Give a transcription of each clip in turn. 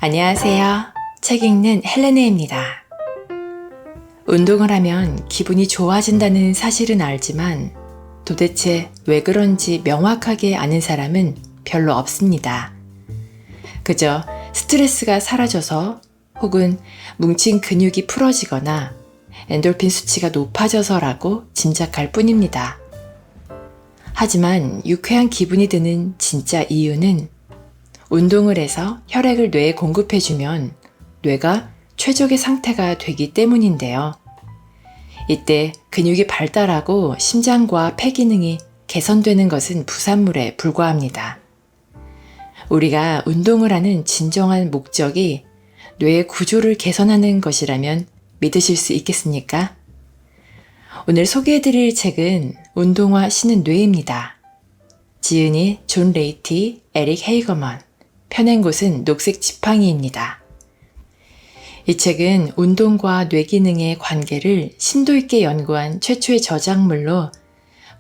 안녕하세요. 책 읽는 헬레네입니다. 운동을 하면 기분이 좋아진다는 사실은 알지만 도대체 왜 그런지 명확하게 아는 사람은 별로 없습니다. 그저 스트레스가 사라져서 혹은 뭉친 근육이 풀어지거나 엔돌핀 수치가 높아져서라고 짐작할 뿐입니다. 하지만 유쾌한 기분이 드는 진짜 이유는 운동을 해서 혈액을 뇌에 공급해주면 뇌가 최적의 상태가 되기 때문인데요. 이때 근육이 발달하고 심장과 폐 기능이 개선되는 것은 부산물에 불과합니다. 우리가 운동을 하는 진정한 목적이 뇌의 구조를 개선하는 것이라면 믿으실 수 있겠습니까? 오늘 소개해드릴 책은 운동화 신은 뇌입니다. 지은이 존 레이티, 에릭 헤이거먼, 펴낸 곳은 녹색 지팡이입니다. 이 책은 운동과 뇌 기능의 관계를 심도 있게 연구한 최초의 저작물로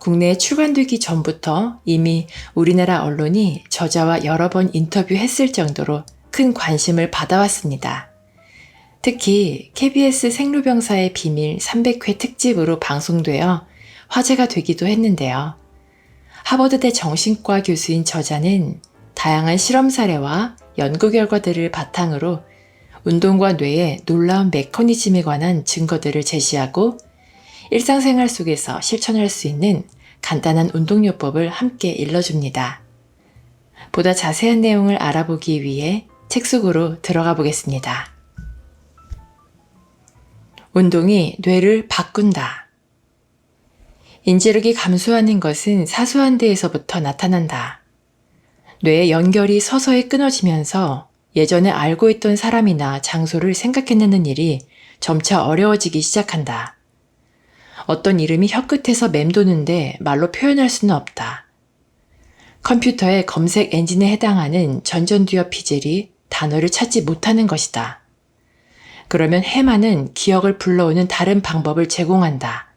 국내에 출간되기 전부터 이미 우리나라 언론이 저자와 여러 번 인터뷰했을 정도로 큰 관심을 받아왔습니다. 특히 KBS 생로병사의 비밀 300회 특집으로 방송되어 화제가 되기도 했는데요. 하버드대 정신과 교수인 저자는 다양한 실험 사례와 연구 결과들을 바탕으로 운동과 뇌의 놀라운 메커니즘에 관한 증거들을 제시하고 일상생활 속에서 실천할 수 있는 간단한 운동요법을 함께 일러줍니다. 보다 자세한 내용을 알아보기 위해 책 속으로 들어가 보겠습니다. 운동이 뇌를 바꾼다. 인지력이 감소하는 것은 사소한 데에서부터 나타난다. 뇌의 연결이 서서히 끊어지면서 예전에 알고 있던 사람이나 장소를 생각해내는 일이 점차 어려워지기 시작한다. 어떤 이름이 혀끝에서 맴도는데 말로 표현할 수는 없다. 컴퓨터의 검색 엔진에 해당하는 전전두엽 피질이 단어를 찾지 못하는 것이다. 그러면 해마는 기억을 불러오는 다른 방법을 제공한다.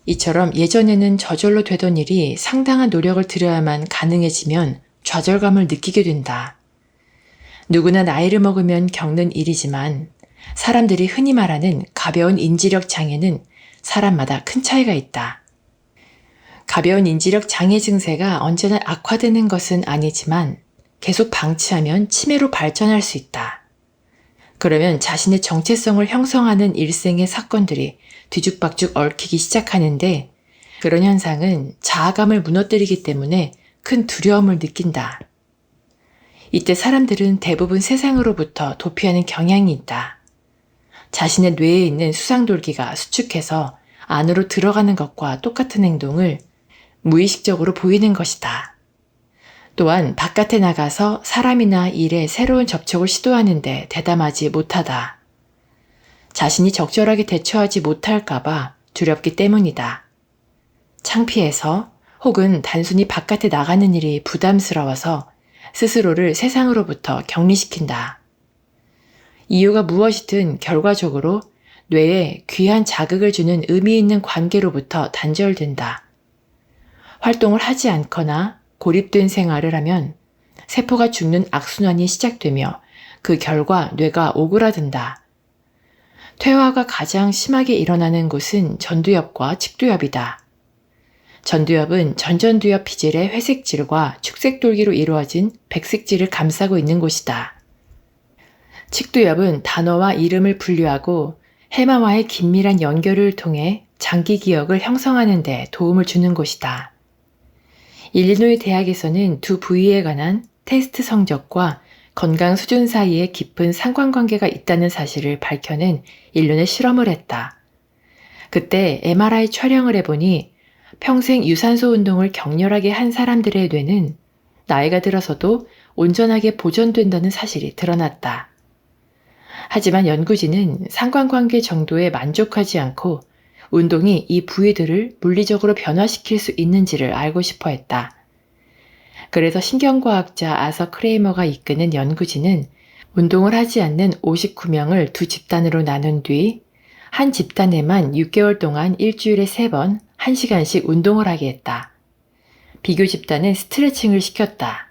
이처럼 예전에는 저절로 되던 일이 상당한 노력을 들여야만 가능해지면 좌절감을 느끼게 된다. 누구나 나이를 먹으면 겪는 일이지만 사람들이 흔히 말하는 가벼운 인지력 장애는 사람마다 큰 차이가 있다. 가벼운 인지력 장애 증세가 언제나 악화되는 것은 아니지만 계속 방치하면 치매로 발전할 수 있다. 그러면 자신의 정체성을 형성하는 일생의 사건들이 뒤죽박죽 얽히기 시작하는데 그런 현상은 자아감을 무너뜨리기 때문에 큰 두려움을 느낀다. 이때 사람들은 대부분 세상으로부터 도피하는 경향이 있다. 자신의 뇌에 있는 수상돌기가 수축해서 안으로 들어가는 것과 똑같은 행동을 무의식적으로 보이는 것이다. 또한 바깥에 나가서 사람이나 일에 새로운 접촉을 시도하는데 대담하지 못하다. 자신이 적절하게 대처하지 못할까봐 두렵기 때문이다. 창피해서 혹은 단순히 바깥에 나가는 일이 부담스러워서 스스로를 세상으로부터 격리시킨다. 이유가 무엇이든 결과적으로 뇌에 귀한 자극을 주는 의미 있는 관계로부터 단절된다. 활동을 하지 않거나 고립된 생활을 하면 세포가 죽는 악순환이 시작되며 그 결과 뇌가 오그라든다. 퇴화가 가장 심하게 일어나는 곳은 전두엽과 측두엽이다. 전두엽은 전전두엽 피질의 회색질과 축색돌기로 이루어진 백색질을 감싸고 있는 곳이다. 측두엽은 단어와 이름을 분류하고 해마와의 긴밀한 연결을 통해 장기 기억을 형성하는 데 도움을 주는 곳이다. 일리노이 대학에서는 두 부위에 관한 테스트 성적과 건강 수준 사이에 깊은 상관관계가 있다는 사실을 밝혀낸 일련의 실험을 했다. 그때 MRI 촬영을 해보니 평생 유산소 운동을 격렬하게 한 사람들의 뇌는 나이가 들어서도 온전하게 보존된다는 사실이 드러났다. 하지만 연구진은 상관관계 정도에 만족하지 않고 운동이 이 부위들을 물리적으로 변화시킬 수 있는지를 알고 싶어 했다. 그래서 신경과학자 아서 크레이머가 이끄는 연구진은 운동을 하지 않는 59명을 두 집단으로 나눈 뒤 한 집단에만 6개월 동안 일주일에 3번 1시간씩 운동을 하게 했다. 비교 집단은 스트레칭을 시켰다.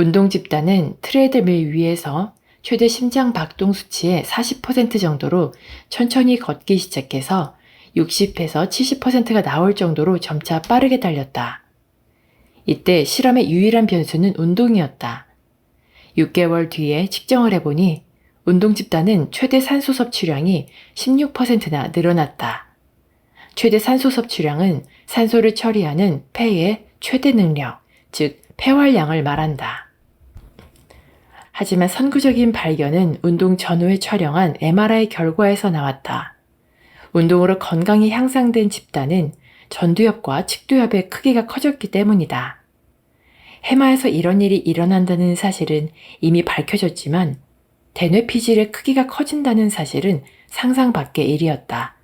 운동 집단은 트레드밀 위에서 최대 심장 박동 수치의 40% 정도로 천천히 걷기 시작해서 60에서 70%가 나올 정도로 점차 빠르게 달렸다. 이때 실험의 유일한 변수는 운동이었다. 6개월 뒤에 측정을 해보니 운동 집단은 최대 산소 섭취량이 16%나 늘어났다. 최대 산소 섭취량은 산소를 처리하는 폐의 최대 능력, 즉 폐활량을 말한다. 하지만 선구적인 발견은 운동 전후에 촬영한 MRI 결과에서 나왔다. 운동으로 건강이 향상된 집단은 전두엽과 측두엽의 크기가 커졌기 때문이다. 해마에서 이런 일이 일어난다는 사실은 이미 밝혀졌지만 대뇌 피질의 크기가 커진다는 사실은 상상 밖의 일이었다.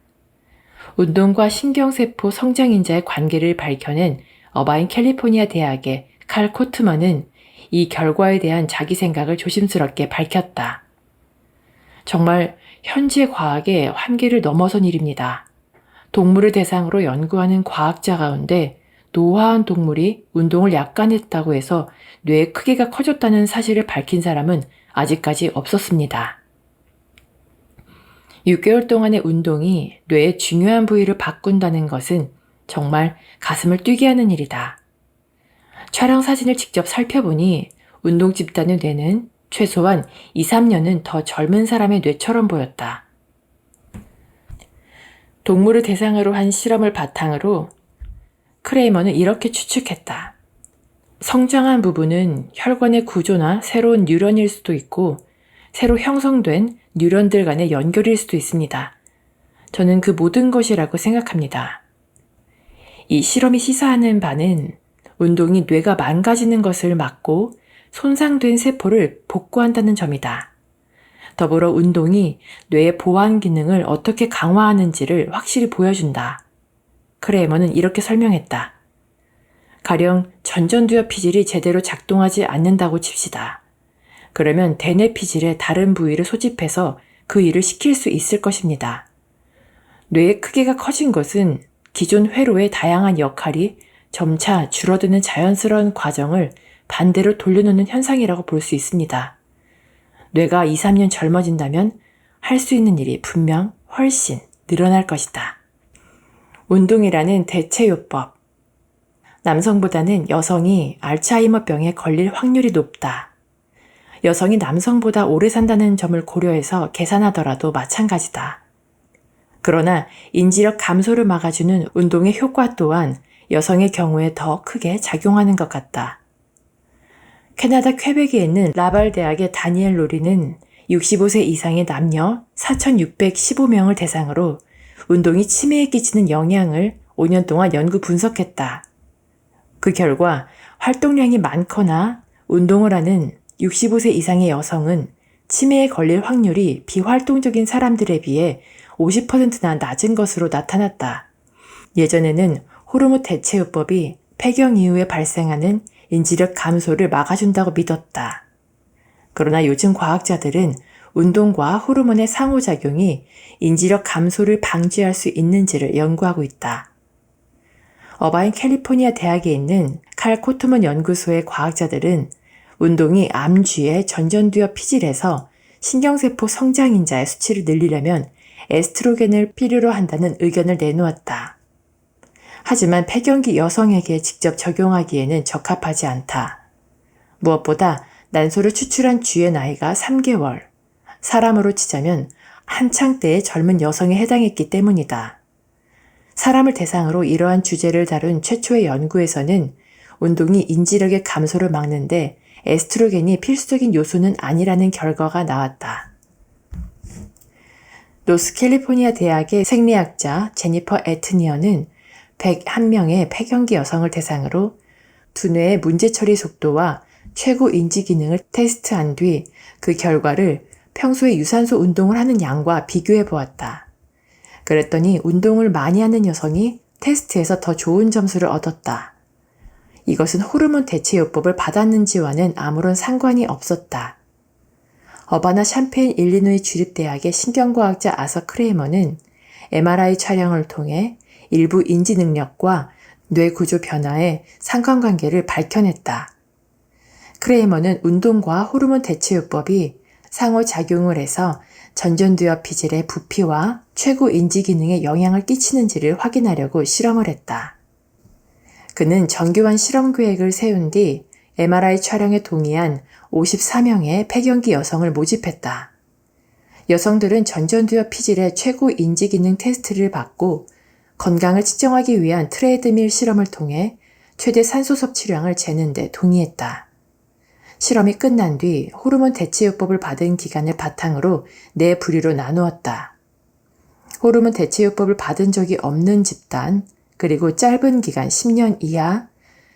운동과 신경세포 성장인자의 관계를 밝혀낸 어바인 캘리포니아 대학의 칼 코트먼은 이 결과에 대한 자기 생각을 조심스럽게 밝혔다. 정말 현재 과학의 한계를 넘어선 일입니다. 동물을 대상으로 연구하는 과학자 가운데 노화한 동물이 운동을 약간했다고 해서 뇌의 크기가 커졌다는 사실을 밝힌 사람은 아직까지 없었습니다. 6개월 동안의 운동이 뇌의 중요한 부위를 바꾼다는 것은 정말 가슴을 뛰게 하는 일이다. 촬영 사진을 직접 살펴보니 운동 집단의 뇌는 최소한 2, 3년은 더 젊은 사람의 뇌처럼 보였다. 동물을 대상으로 한 실험을 바탕으로 크레이머는 이렇게 추측했다. 성장한 부분은 혈관의 구조나 새로운 뉴런일 수도 있고 새로 형성된 뉴런들 간의 연결일 수도 있습니다. 저는 그 모든 것이라고 생각합니다. 이 실험이 시사하는 바는 운동이 뇌가 망가지는 것을 막고 손상된 세포를 복구한다는 점이다. 더불어 운동이 뇌의 보완 기능을 어떻게 강화하는지를 확실히 보여준다. 크레이머는 이렇게 설명했다. 가령 전전두엽 피질이 제대로 작동하지 않는다고 칩시다. 그러면 대뇌 피질의 다른 부위를 소집해서 그 일을 시킬 수 있을 것입니다. 뇌의 크기가 커진 것은 기존 회로의 다양한 역할이 점차 줄어드는 자연스러운 과정을 반대로 돌려놓는 현상이라고 볼 수 있습니다. 뇌가 2, 3년 젊어진다면 할 수 있는 일이 분명 훨씬 늘어날 것이다. 운동이라는 대체요법. 남성보다는 여성이 알츠하이머병에 걸릴 확률이 높다. 여성이 남성보다 오래 산다는 점을 고려해서 계산하더라도 마찬가지다. 그러나 인지력 감소를 막아주는 운동의 효과 또한 여성의 경우에 더 크게 작용하는 것 같다. 캐나다 퀘벡에 있는 라발 대학의 다니엘 로리는 65세 이상의 남녀 4,615명을 대상으로 운동이 치매에 끼치는 영향을 5년 동안 연구 분석했다. 그 결과 활동량이 많거나 운동을 하는 65세 이상의 여성은 치매에 걸릴 확률이 비활동적인 사람들에 비해 50%나 낮은 것으로 나타났다. 예전에는 호르몬 대체요법이 폐경 이후에 발생하는 인지력 감소를 막아준다고 믿었다. 그러나 요즘 과학자들은 운동과 호르몬의 상호작용이 인지력 감소를 방지할 수 있는지를 연구하고 있다. 어바인 캘리포니아 대학에 있는 칼 코트먼 연구소의 과학자들은 운동이 암쥐의 전전두엽 피질에서 신경세포 성장인자의 수치를 늘리려면 에스트로겐을 필요로 한다는 의견을 내놓았다. 하지만 폐경기 여성에게 직접 적용하기에는 적합하지 않다. 무엇보다 난소를 추출한 쥐의 나이가 3개월, 사람으로 치자면 한창 때의 젊은 여성에 해당했기 때문이다. 사람을 대상으로 이러한 주제를 다룬 최초의 연구에서는 운동이 인지력의 감소를 막는데 에스트로겐이 필수적인 요소는 아니라는 결과가 나왔다. 노스캘리포니아 대학의 생리학자 제니퍼 애트니어는 101명의 폐경기 여성을 대상으로 두뇌의 문제 처리 속도와 최고 인지 기능을 테스트한 뒤 그 결과를 평소에 유산소 운동을 하는 양과 비교해 보았다. 그랬더니 운동을 많이 하는 여성이 테스트에서 더 좋은 점수를 얻었다. 이것은 호르몬 대체요법을 받았는지와는 아무런 상관이 없었다. 어바나 샴페인 일리노이 주립대학의 신경과학자 아서 크레이머는 MRI 촬영을 통해 일부 인지 능력과 뇌 구조 변화의 상관관계를 밝혀냈다. 크레이머는 운동과 호르몬 대체요법이 상호작용을 해서 전전두엽 피질의 부피와 최고 인지 기능에 영향을 끼치는지를 확인하려고 실험을 했다. 그는 정교한 실험 계획을 세운 뒤 MRI 촬영에 동의한 54명의 폐경기 여성을 모집했다. 여성들은 전전두엽 피질의 최고 인지 기능 테스트를 받고 건강을 측정하기 위한 트레드밀 실험을 통해 최대 산소 섭취량을 재는 데 동의했다. 실험이 끝난 뒤 호르몬 대체요법을 받은 기간을 바탕으로 4부류로 나누었다. 호르몬 대체요법을 받은 적이 없는 집단, 그리고 짧은 기간 10년 이하,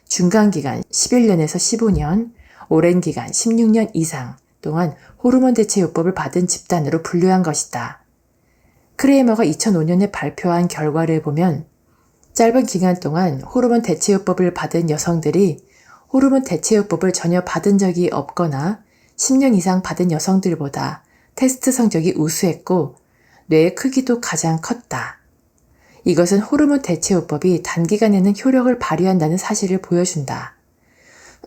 중간 기간 11년에서 15년, 오랜 기간 16년 이상 동안 호르몬 대체요법을 받은 집단으로 분류한 것이다. 크레이머가 2005년에 발표한 결과를 보면 짧은 기간 동안 호르몬 대체요법을 받은 여성들이 호르몬 대체요법을 전혀 받은 적이 없거나 10년 이상 받은 여성들보다 테스트 성적이 우수했고 뇌의 크기도 가장 컸다. 이것은 호르몬 대체요법이 단기간에는 효력을 발휘한다는 사실을 보여준다.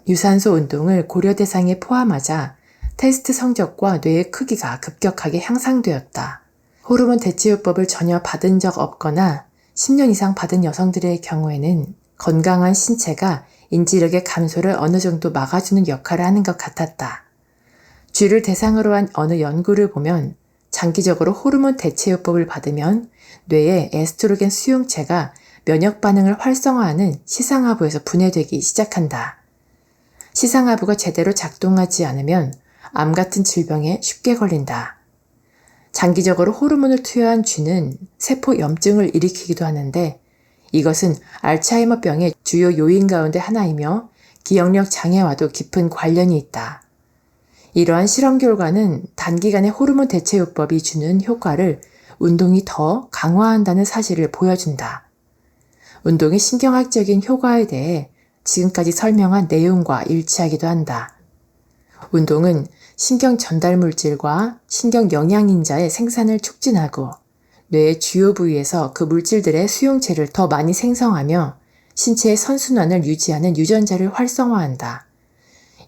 유산소 운동을 고려 대상에 포함하자 테스트 성적과 뇌의 크기가 급격하게 향상되었다. 호르몬 대체요법을 전혀 받은 적 없거나 10년 이상 받은 여성들의 경우에는 건강한 신체가 인지력의 감소를 어느 정도 막아주는 역할을 하는 것 같았다. 쥐를 대상으로 한 어느 연구를 보면 장기적으로 호르몬 대체요법을 받으면 뇌의 에스트로겐 수용체가 면역 반응을 활성화하는 시상하부에서 분해되기 시작한다. 시상하부가 제대로 작동하지 않으면 암 같은 질병에 쉽게 걸린다. 장기적으로 호르몬을 투여한 쥐는 세포 염증을 일으키기도 하는데 이것은 알츠하이머병의 주요 요인 가운데 하나이며 기억력 장애와도 깊은 관련이 있다. 이러한 실험 결과는 단기간에 호르몬 대체요법이 주는 효과를 운동이 더 강화한다는 사실을 보여준다. 운동의 신경학적인 효과에 대해 지금까지 설명한 내용과 일치하기도 한다. 운동은 신경 전달 물질과 신경 영양인자의 생산을 촉진하고 뇌의 주요 부위에서 그 물질들의 수용체를 더 많이 생성하며 신체의 선순환을 유지하는 유전자를 활성화한다.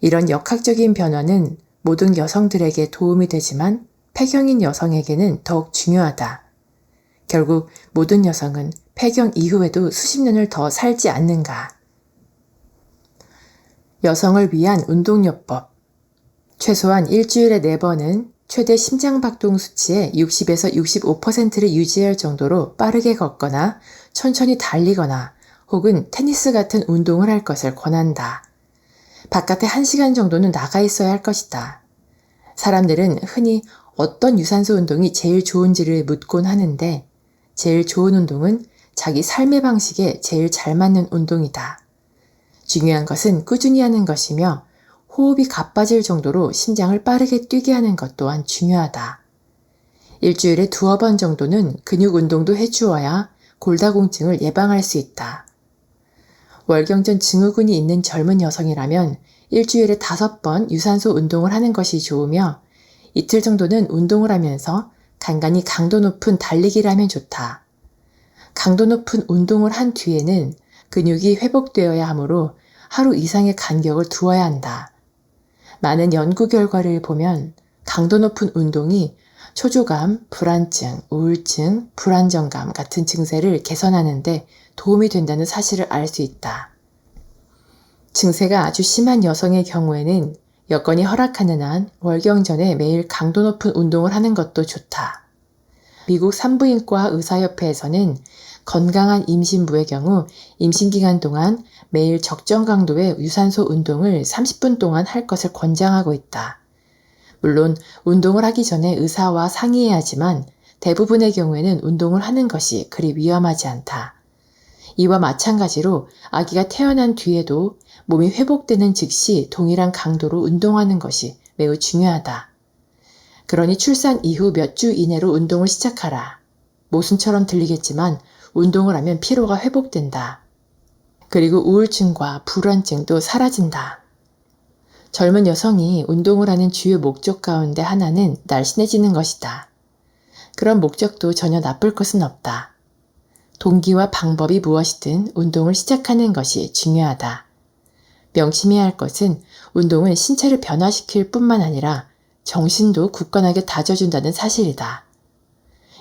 이런 역학적인 변화는 모든 여성들에게 도움이 되지만 폐경인 여성에게는 더욱 중요하다. 결국 모든 여성은 폐경 이후에도 수십 년을 더 살지 않는가. 여성을 위한 운동요법. 최소한 일주일에 4번은 최대 심장박동 수치의 60에서 65%를 유지할 정도로 빠르게 걷거나 천천히 달리거나 혹은 테니스 같은 운동을 할 것을 권한다. 바깥에 1시간 정도는 나가 있어야 할 것이다. 사람들은 흔히 어떤 유산소 운동이 제일 좋은지를 묻곤 하는데 제일 좋은 운동은 자기 삶의 방식에 제일 잘 맞는 운동이다. 중요한 것은 꾸준히 하는 것이며 호흡이 가빠질 정도로 심장을 빠르게 뛰게 하는 것 또한 중요하다. 일주일에 2번 정도는 근육 운동도 해주어야 골다공증을 예방할 수 있다. 월경전 증후군이 있는 젊은 여성이라면 일주일에 5번 유산소 운동을 하는 것이 좋으며 이틀 정도는 운동을 하면서 간간히 강도 높은 달리기를 하면 좋다. 강도 높은 운동을 한 뒤에는 근육이 회복되어야 하므로 하루 이상의 간격을 두어야 한다. 많은 연구 결과를 보면 강도 높은 운동이 초조감, 불안증, 우울증, 불안정감 같은 증세를 개선하는 데 도움이 된다는 사실을 알 수 있다. 증세가 아주 심한 여성의 경우에는 여건이 허락하는 한 월경전에 매일 강도 높은 운동을 하는 것도 좋다. 미국 산부인과 의사협회에서는 건강한 임신부의 경우 임신기간 동안 매일 적정 강도의 유산소 운동을 30분 동안 할 것을 권장하고 있다. 물론 운동을 하기 전에 의사와 상의해야 하지만 대부분의 경우에는 운동을 하는 것이 그리 위험하지 않다. 이와 마찬가지로 아기가 태어난 뒤에도 몸이 회복되는 즉시 동일한 강도로 운동하는 것이 매우 중요하다. 그러니 출산 이후 몇 주 이내로 운동을 시작하라. 모순처럼 들리겠지만 운동을 하면 피로가 회복된다. 그리고 우울증과 불안증도 사라진다. 젊은 여성이 운동을 하는 주요 목적 가운데 하나는 날씬해지는 것이다. 그런 목적도 전혀 나쁠 것은 없다. 동기와 방법이 무엇이든 운동을 시작하는 것이 중요하다. 명심해야 할 것은 운동은 신체를 변화시킬 뿐만 아니라 정신도 굳건하게 다져준다는 사실이다.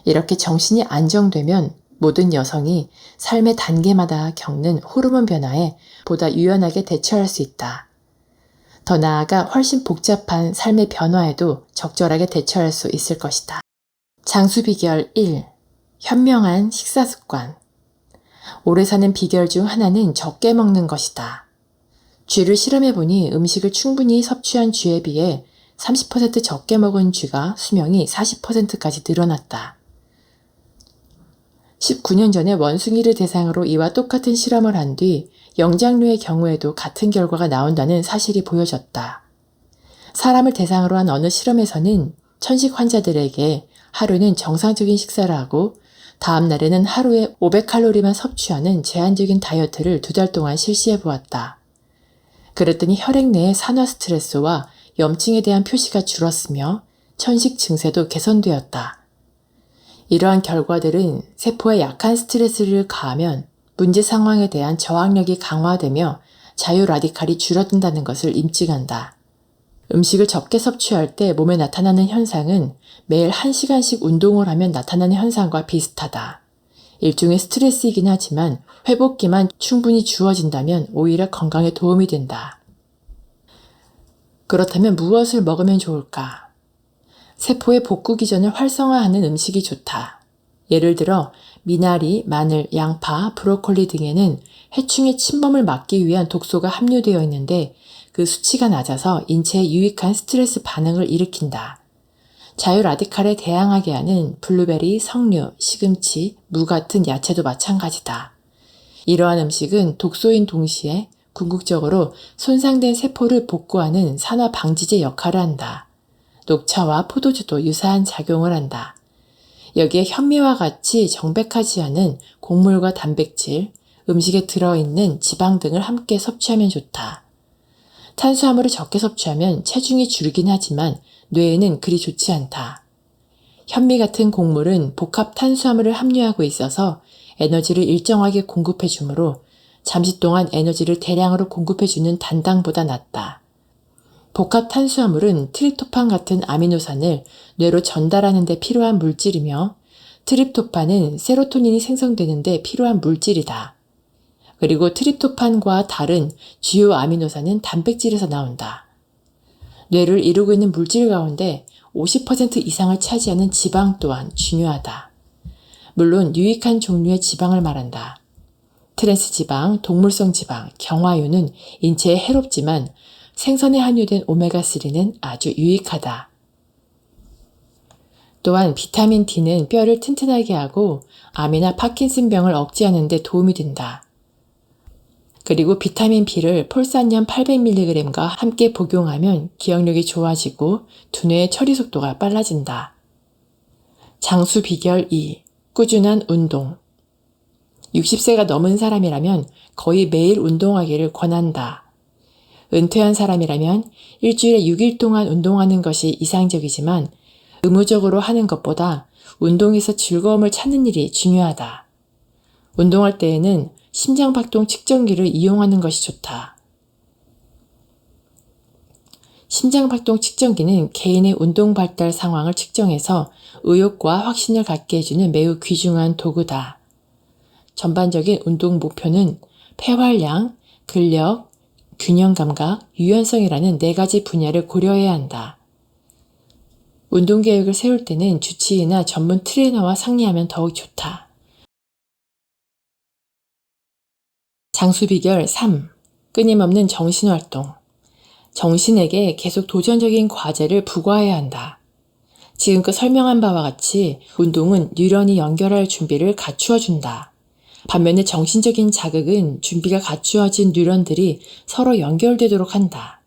이렇게 정신이 안정되면 모든 여성이 삶의 단계마다 겪는 호르몬 변화에 보다 유연하게 대처할 수 있다. 더 나아가 훨씬 복잡한 삶의 변화에도 적절하게 대처할 수 있을 것이다. 장수 비결 1. 현명한 식사 습관. 오래 사는 비결 중 하나는 적게 먹는 것이다. 쥐를 실험해보니 음식을 충분히 섭취한 쥐에 비해 30% 적게 먹은 쥐가 수명이 40%까지 늘어났다. 19년 전에 원숭이를 대상으로 이와 똑같은 실험을 한 뒤 영장류의 경우에도 같은 결과가 나온다는 사실이 보여졌다. 사람을 대상으로 한 어느 실험에서는 천식 환자들에게 하루는 정상적인 식사를 하고 다음 날에는 하루에 500칼로리만 섭취하는 제한적인 다이어트를 2달 동안 실시해 보았다. 그랬더니 혈액 내의 산화 스트레스와 염증에 대한 표시가 줄었으며 천식 증세도 개선되었다. 이러한 결과들은 세포에 약한 스트레스를 가하면 문제 상황에 대한 저항력이 강화되며 자유 라디칼이 줄어든다는 것을 입증한다. 음식을 적게 섭취할 때 몸에 나타나는 현상은 매일 1시간씩 운동을 하면 나타나는 현상과 비슷하다. 일종의 스트레스이긴 하지만 회복기만 충분히 주어진다면 오히려 건강에 도움이 된다. 그렇다면 무엇을 먹으면 좋을까? 세포의 복구 기전을 활성화하는 음식이 좋다. 예를 들어 미나리, 마늘, 양파, 브로콜리 등에는 해충의 침범을 막기 위한 독소가 함유되어 있는데 그 수치가 낮아서 인체에 유익한 스트레스 반응을 일으킨다. 자유 라디칼에 대항하게 하는 블루베리, 석류, 시금치, 무 같은 야채도 마찬가지다. 이러한 음식은 독소인 동시에 궁극적으로 손상된 세포를 복구하는 산화 방지제 역할을 한다. 녹차와 포도주도 유사한 작용을 한다. 여기에 현미와 같이 정백하지 않은 곡물과 단백질, 음식에 들어있는 지방 등을 함께 섭취하면 좋다. 탄수화물을 적게 섭취하면 체중이 줄긴 하지만 뇌에는 그리 좋지 않다. 현미 같은 곡물은 복합 탄수화물을 함유하고 있어서 에너지를 일정하게 공급해 주므로 잠시 동안 에너지를 대량으로 공급해주는 단당보다 낫다. 복합 탄수화물은 트립토판 같은 아미노산을 뇌로 전달하는 데 필요한 물질이며 트립토판은 세로토닌이 생성되는 데 필요한 물질이다. 그리고 트립토판과 다른 주요 아미노산은 단백질에서 나온다. 뇌를 이루고 있는 물질 가운데 50% 이상을 차지하는 지방 또한 중요하다. 물론 유익한 종류의 지방을 말한다. 트랜스 지방, 동물성 지방, 경화유는 인체에 해롭지만 생선에 함유된 오메가3는 아주 유익하다. 또한 비타민 D는 뼈를 튼튼하게 하고 암이나 파킨슨병을 억제하는 데 도움이 된다. 그리고 비타민 B를 폴산염 800mg과 함께 복용하면 기억력이 좋아지고 두뇌의 처리 속도가 빨라진다. 장수 비결 2. 꾸준한 운동. 60세가 넘은 사람이라면 거의 매일 운동하기를 권한다. 은퇴한 사람이라면 일주일에 6일 동안 운동하는 것이 이상적이지만 의무적으로 하는 것보다 운동에서 즐거움을 찾는 일이 중요하다. 운동할 때에는 심장박동 측정기를 이용하는 것이 좋다. 심장박동 측정기는 개인의 운동 발달 상황을 측정해서 의욕과 확신을 갖게 해주는 매우 귀중한 도구다. 전반적인 운동 목표는 폐활량, 근력, 균형 감각, 유연성이라는 4가지 분야를 고려해야 한다. 운동 계획을 세울 때는 주치의나 전문 트레이너와 상의하면 더욱 좋다. 장수 비결 3. 끊임없는 정신활동. 정신에게 계속 도전적인 과제를 부과해야 한다. 지금껏 설명한 바와 같이 운동은 뉴런이 연결할 준비를 갖추어 준다. 반면에 정신적인 자극은 준비가 갖추어진 뉴런들이 서로 연결되도록 한다.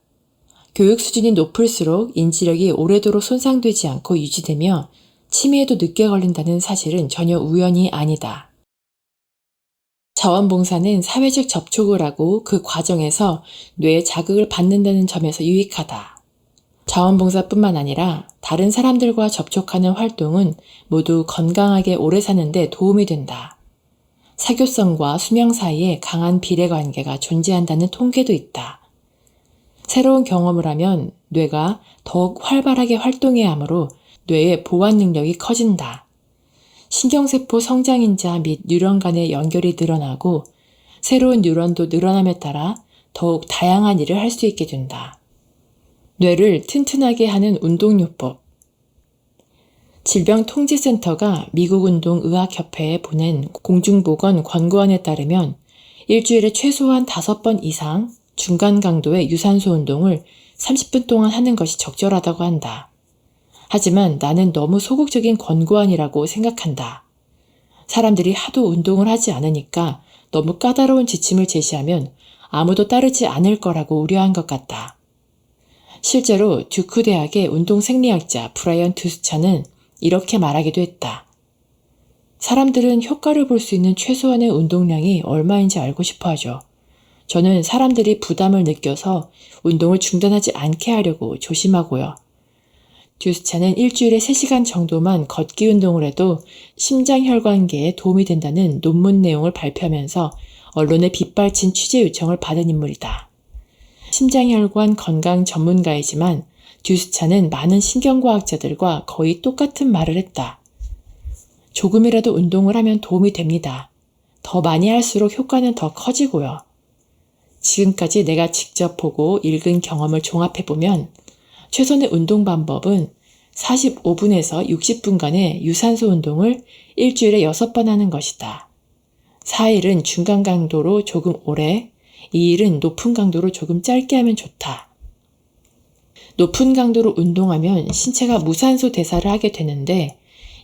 교육 수준이 높을수록 인지력이 오래도록 손상되지 않고 유지되며 치매에도 늦게 걸린다는 사실은 전혀 우연이 아니다. 자원봉사는 사회적 접촉을 하고 그 과정에서 뇌의 자극을 받는다는 점에서 유익하다. 자원봉사뿐만 아니라 다른 사람들과 접촉하는 활동은 모두 건강하게 오래 사는 데 도움이 된다. 사교성과 수명 사이에 강한 비례관계가 존재한다는 통계도 있다. 새로운 경험을 하면 뇌가 더욱 활발하게 활동해야 하므로 뇌의 보완 능력이 커진다. 신경세포 성장인자 및 뉴런 간의 연결이 늘어나고 새로운 뉴런도 늘어남에 따라 더욱 다양한 일을 할 수 있게 된다. 뇌를 튼튼하게 하는 운동요법. 질병통제센터가 미국운동의학협회에 보낸 공중보건 권고안에 따르면 일주일에 최소한 5번 이상 중간 강도의 유산소 운동을 30분 동안 하는 것이 적절하다고 한다. 하지만 나는 너무 소극적인 권고안이라고 생각한다. 사람들이 하도 운동을 하지 않으니까 너무 까다로운 지침을 제시하면 아무도 따르지 않을 거라고 우려한 것 같다. 실제로 듀크 대학의 운동생리학자 브라이언 듀스찬은 이렇게 말하기도 했다. 사람들은 효과를 볼 수 있는 최소한의 운동량이 얼마인지 알고 싶어 하죠. 저는 사람들이 부담을 느껴서 운동을 중단하지 않게 하려고 조심하고요. 듀스찬은 일주일에 3시간 정도만 걷기 운동을 해도 심장혈관계에 도움이 된다는 논문 내용을 발표하면서 언론에 빗발친 취재 요청을 받은 인물이다. 심장혈관 건강 전문가이지만 듀스찬은 많은 신경과학자들과 거의 똑같은 말을 했다. 조금이라도 운동을 하면 도움이 됩니다. 더 많이 할수록 효과는 더 커지고요. 지금까지 내가 직접 보고 읽은 경험을 종합해보면 최선의 운동 방법은 45분에서 60분간의 유산소 운동을 일주일에 6번 하는 것이다. 4일은 중간 강도로 조금 오래, 2일은 높은 강도로 조금 짧게 하면 좋다. 높은 강도로 운동하면 신체가 무산소 대사를 하게 되는데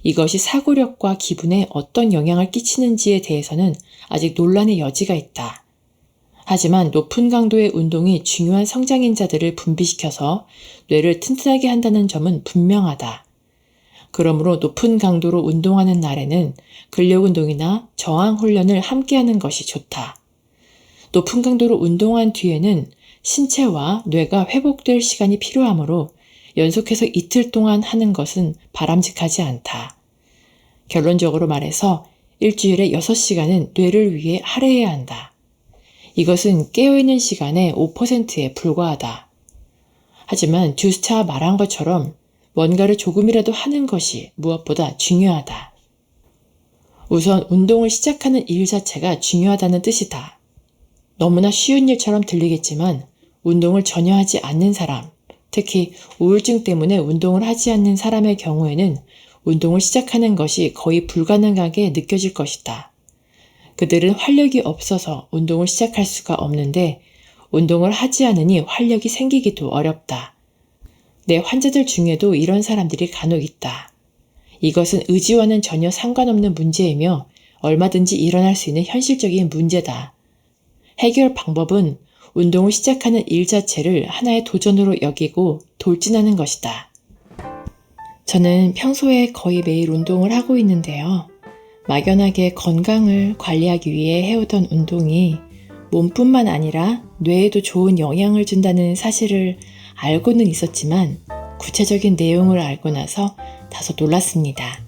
이것이 사고력과 기분에 어떤 영향을 끼치는지에 대해서는 아직 논란의 여지가 있다. 하지만 높은 강도의 운동이 중요한 성장인자들을 분비시켜서 뇌를 튼튼하게 한다는 점은 분명하다. 그러므로 높은 강도로 운동하는 날에는 근력운동이나 저항훈련을 함께하는 것이 좋다. 높은 강도로 운동한 뒤에는 신체와 뇌가 회복될 시간이 필요하므로 연속해서 이틀 동안 하는 것은 바람직하지 않다. 결론적으로 말해서 일주일에 6시간은 뇌를 위해 할애해야 한다. 이것은 깨어있는 시간의 5%에 불과하다. 하지만 듀스차가 말한 것처럼 뭔가를 조금이라도 하는 것이 무엇보다 중요하다. 우선 운동을 시작하는 일 자체가 중요하다는 뜻이다. 너무나 쉬운 일처럼 들리겠지만 운동을 전혀 하지 않는 사람, 특히 우울증 때문에 운동을 하지 않는 사람의 경우에는 운동을 시작하는 것이 거의 불가능하게 느껴질 것이다. 그들은 활력이 없어서 운동을 시작할 수가 없는데 운동을 하지 않으니 활력이 생기기도 어렵다. 내 환자들 중에도 이런 사람들이 간혹 있다. 이것은 의지와는 전혀 상관없는 문제이며 얼마든지 일어날 수 있는 현실적인 문제다. 해결 방법은 운동을 시작하는 일 자체를 하나의 도전으로 여기고 돌진하는 것이다. 저는 평소에 거의 매일 운동을 하고 있는데요. 막연하게 건강을 관리하기 위해 해오던 운동이 몸뿐만 아니라 뇌에도 좋은 영향을 준다는 사실을 알고는 있었지만 구체적인 내용을 알고 나서 다소 놀랐습니다.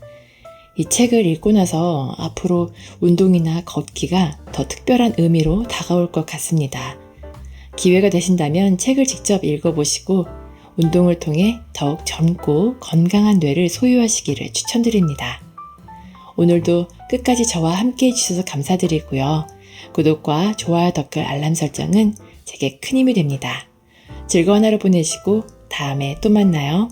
이 책을 읽고 나서 앞으로 운동이나 걷기가 더 특별한 의미로 다가올 것 같습니다. 기회가 되신다면 책을 직접 읽어보시고 운동을 통해 더욱 젊고 건강한 뇌를 소유하시기를 추천드립니다. 오늘도 끝까지 저와 함께 해주셔서 감사드리고요. 구독과 좋아요, 댓글, 알람 설정은 제게 큰 힘이 됩니다. 즐거운 하루 보내시고 다음에 또 만나요.